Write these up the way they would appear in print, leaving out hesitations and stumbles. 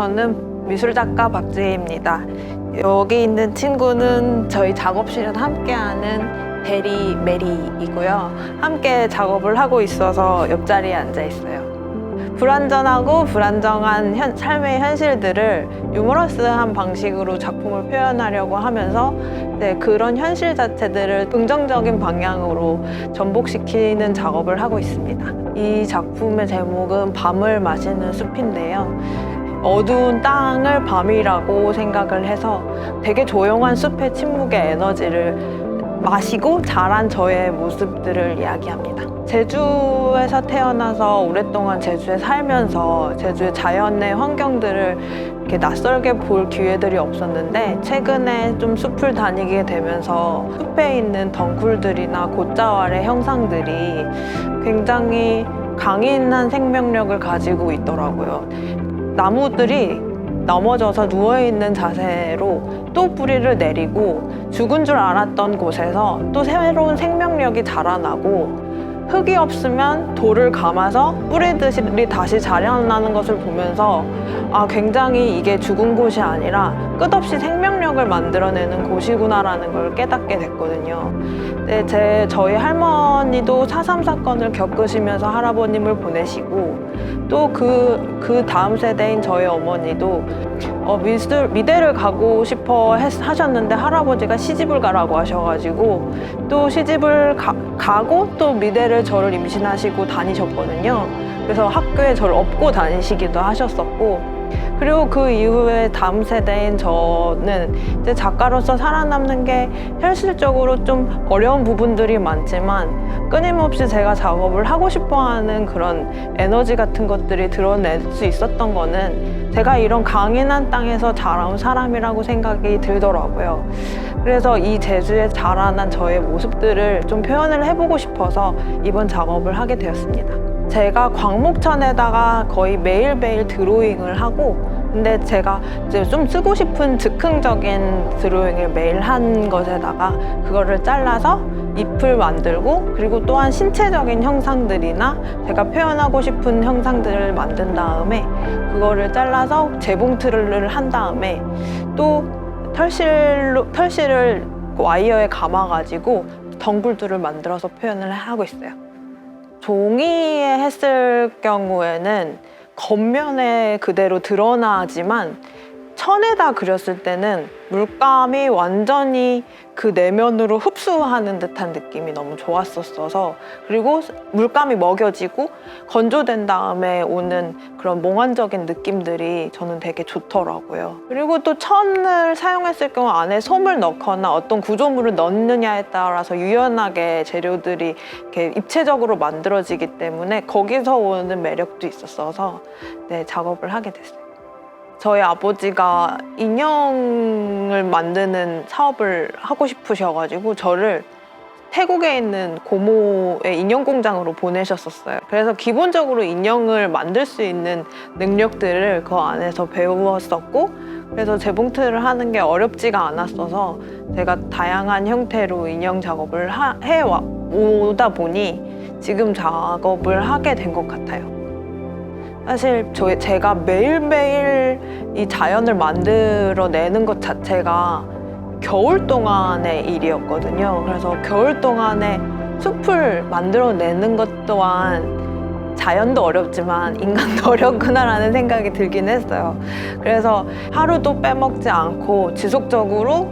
저는 미술작가 박지혜입니다. 여기 있는 친구는 저희 작업실에서 함께하는 대리 메리이고요. 함께 작업을 하고 있어서 옆자리에 앉아 있어요. 불완전하고 불안정한 삶의 현실들을 유머러스한 방식으로 작품을 표현하려고 하면서 그런 현실 자체들을 긍정적인 방향으로 전복시키는 작업을 하고 있습니다. 이 작품의 제목은 밤을 마시는 숲인데요. 어두운 땅을 밤이라고 생각을 해서 되게 조용한 숲의 침묵의 에너지를 마시고 자란 저의 모습들을 이야기합니다. 제주에서 태어나서 오랫동안 제주에 살면서 제주의 자연의 환경들을 이렇게 낯설게 볼 기회들이 없었는데 최근에 좀 숲을 다니게 되면서 숲에 있는 덩굴들이나 곶자왈의 형상들이 굉장히 강인한 생명력을 가지고 있더라고요. 나무들이 넘어져서 누워있는 자세로 또 뿌리를 내리고 죽은 줄 알았던 곳에서 또 새로운 생명력이 자라나고 흙이 없으면 돌을 감아서 뿌리들이 다시 자라나는 것을 보면서 굉장히 이게 죽은 곳이 아니라 끝없이 생명력을 만들어내는 곳이구나라는 걸 깨닫게 됐거든요. 근데 저희 할머니도 4.3 사건을 겪으시면서 할아버님을 보내시고 또 그 다음 세대인 저희 어머니도 미대를 가고 싶어 하셨는데 할아버지가 시집을 가라고 하셔가지고 또 시집을 가고 또 미대를 저를 임신하시고 다니셨거든요. 그래서 학교에 저를 업고 다니시기도 하셨었고, 그리고 그 이후에 다음 세대인 저는 이제 작가로서 살아남는 게 현실적으로 좀 어려운 부분들이 많지만 끊임없이 제가 작업을 하고 싶어하는 그런 에너지 같은 것들이 드러낼 수 있었던 거는 제가 이런 강인한 땅에서 자라온 사람이라고 생각이 들더라고요. 그래서 이 제주에 자라난 저의 모습들을 좀 표현을 해보고 싶어서 이번 작업을 하게 되었습니다. 제가 광목천에다가 거의 매일매일 드로잉을 하고, 근데 제가 이제 좀 쓰고 싶은 즉흥적인 드로잉을 매일 한 것에다가 그거를 잘라서 잎을 만들고, 그리고 또한 신체적인 형상들이나 제가 표현하고 싶은 형상들을 만든 다음에 그거를 잘라서 재봉틀을 한 다음에 또 털실을 와이어에 감아가지고 덩굴들을 만들어서 표현을 하고 있어요. 종이에 했을 경우에는 겉면에 그대로 드러나지만 천에다 그렸을 때는 물감이 완전히 그 내면으로 흡수하는 듯한 느낌이 너무 좋았었어서, 그리고 물감이 먹여지고 건조된 다음에 오는 그런 몽환적인 느낌들이 저는 되게 좋더라고요. 그리고 또 천을 사용했을 경우 안에 솜을 넣거나 어떤 구조물을 넣느냐에 따라서 유연하게 재료들이 이렇게 입체적으로 만들어지기 때문에 거기서 오는 매력도 있었어서 작업을 하게 됐어요. 저희 아버지가 인형을 만드는 사업을 하고 싶으셔가지고 저를 태국에 있는 고모의 인형 공장으로 보내셨었어요. 그래서 기본적으로 인형을 만들 수 있는 능력들을 그 안에서 배웠었고, 그래서 재봉틀을 하는 게 어렵지가 않았어서 제가 다양한 형태로 인형 작업을 해오다 보니 지금 작업을 하게 된 것 같아요. 사실 제가 매일매일 이 자연을 만들어내는 것 자체가 겨울 동안의 일이었거든요. 그래서 겨울 동안에 숲을 만들어내는 것 또한 자연도 어렵지만 인간도 어렵구나라는 생각이 들긴 했어요. 그래서 하루도 빼먹지 않고 지속적으로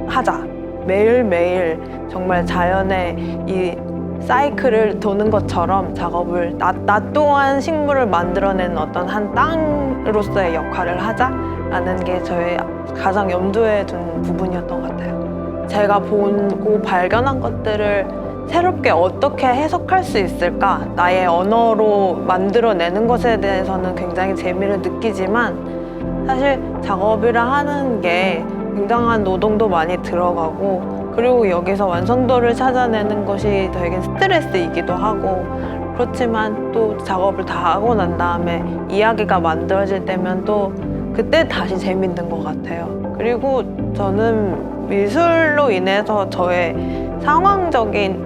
하자. 매일매일 정말 자연의 이 사이클을 도는 것처럼 작업을 나 또한 식물을 만들어내는 어떤 한 땅으로서의 역할을 하자라는 게 저의 가장 염두에 둔 부분이었던 것 같아요. 제가 보고 발견한 것들을 새롭게 어떻게 해석할 수 있을까? 나의 언어로 만들어내는 것에 대해서는 굉장히 재미를 느끼지만 사실 작업이라 하는 게 굉장한 노동도 많이 들어가고, 그리고 여기서 완성도를 찾아내는 것이 되게 스트레스이기도 하고, 그렇지만 또 작업을 다 하고 난 다음에 이야기가 만들어질 때면 또 그때 다시 재밌는 것 같아요. 그리고 저는 미술로 인해서 저의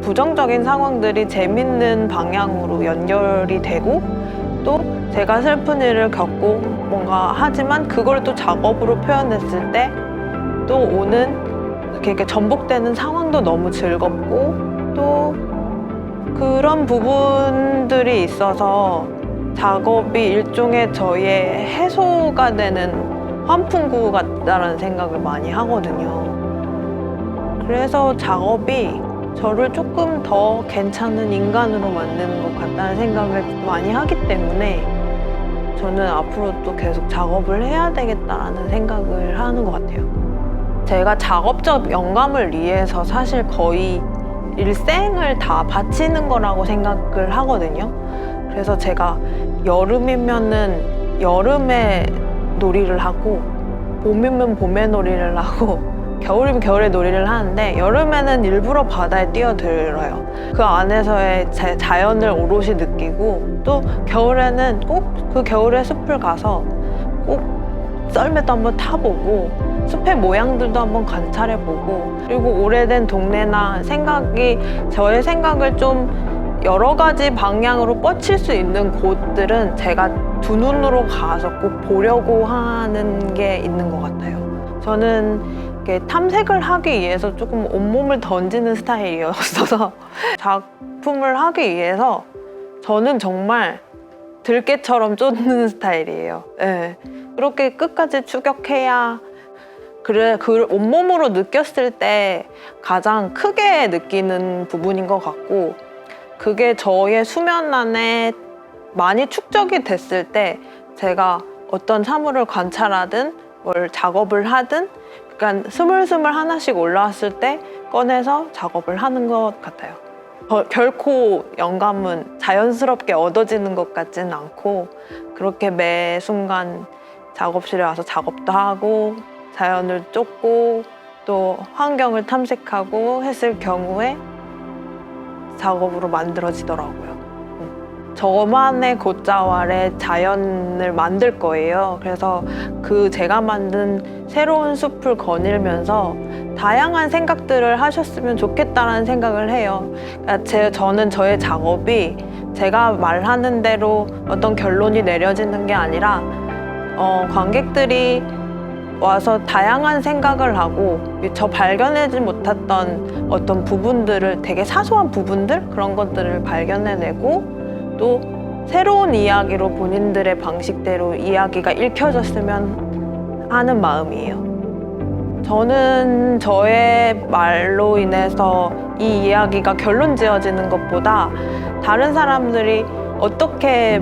부정적인 상황들이 재밌는 방향으로 연결이 되고 또 제가 슬픈 일을 겪고 뭔가 하지만 그걸 또 작업으로 표현했을 때 또 오는 이렇게 전복되는 상황도 너무 즐겁고 또 그런 부분들이 있어서 작업이 일종의 저희의 해소가 되는 환풍구 같다라는 생각을 많이 하거든요. 그래서 작업이 저를 조금 더 괜찮은 인간으로 만드는 것 같다는 생각을 많이 하기 때문에 저는 앞으로 또 계속 작업을 해야 되겠다라는 생각을 하는 것 같아요. 제가 작업적 영감을 위해서 사실 거의 일생을 다 바치는 거라고 생각을 하거든요. 그래서 제가 여름이면은 여름에 놀이를 하고 봄이면 봄에 놀이를 하고 겨울이면 겨울에 놀이를 하는데 여름에는 일부러 바다에 뛰어들어요. 그 안에서의 제 자연을 오롯이 느끼고 또 겨울에는 꼭 그 겨울의 숲을 가서 꼭 썰매도 한번 타보고 숲의 모양들도 한번 관찰해보고 그리고 오래된 동네나 저의 생각을 좀 여러 가지 방향으로 뻗칠 수 있는 곳들은 제가 두 눈으로 가서 꼭 보려고 하는 게 있는 것 같아요. 저는 이렇게 탐색을 하기 위해서 조금 온몸을 던지는 스타일이었어서 작품을 하기 위해서 저는 정말 들깨처럼 쫓는 스타일이에요. 네. 그렇게 끝까지 추격해야 그 온몸으로 느꼈을 때 가장 크게 느끼는 부분인 것 같고 그게 저의 수면 안에 많이 축적이 됐을 때 제가 어떤 사물을 관찰하든 뭘 작업을 하든 그러니까 스물스물 하나씩 올라왔을 때 꺼내서 작업을 하는 것 같아요. 결코 영감은 자연스럽게 얻어지는 것 같지는 않고 그렇게 매 순간 작업실에 와서 작업도 하고 자연을 쫓고 또 환경을 탐색하고 했을 경우에 작업으로 만들어지더라고요. 저만의 곶자왈의 자연을 만들 거예요. 그래서 제가 만든 새로운 숲을 거닐면서 다양한 생각들을 하셨으면 좋겠다라는 생각을 해요. 그러니까 저는 저의 작업이 제가 말하는 대로 어떤 결론이 내려지는 게 아니라 관객들이 와서 다양한 생각을 하고 저 발견하지 못했던 어떤 부분들을 되게 사소한 부분들 그런 것들을 발견해내고 또 새로운 이야기로 본인들의 방식대로 이야기가 읽혀졌으면 하는 마음이에요. 저는 저의 말로 인해서 이 이야기가 결론 지어지는 것보다 다른 사람들이 어떻게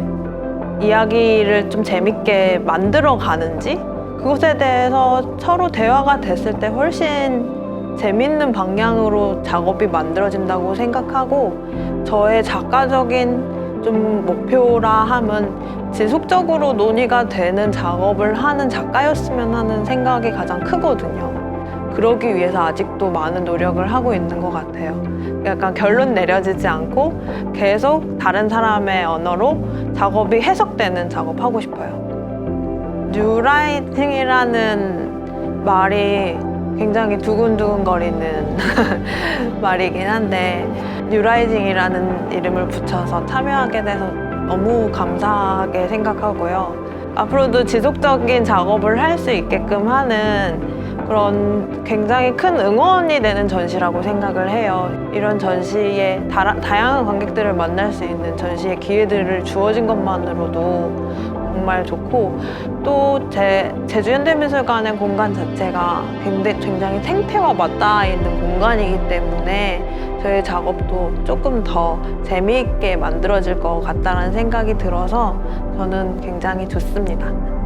이야기를 좀 재밌게 만들어 가는지 그것에 대해서 서로 대화가 됐을 때 훨씬 재밌는 방향으로 작업이 만들어진다고 생각하고 저의 작가적인 좀 목표라 함은 지속적으로 논의가 되는 작업을 하는 작가였으면 하는 생각이 가장 크거든요. 그러기 위해서 아직도 많은 노력을 하고 있는 것 같아요. 약간 결론 내려지지 않고 계속 다른 사람의 언어로 작업이 해석되는 작업하고 싶어요. 뉴라이팅이라는 말이 굉장히 두근두근거리는 말이긴 한데 뉴라이징이라는 이름을 붙여서 참여하게 돼서 너무 감사하게 생각하고요. 앞으로도 지속적인 작업을 할 수 있게끔 하는 그런 굉장히 큰 응원이 되는 전시라고 생각을 해요. 이런 전시에 다양한 관객들을 만날 수 있는 전시의 기회들을 주어진 것만으로도 정말 좋고 또 제주현대미술관의 공간 자체가 굉장히 생태와 맞닿아 있는 공간이기 때문에 저희 작업도 조금 더 재미있게 만들어질 것 같다는 생각이 들어서 저는 굉장히 좋습니다.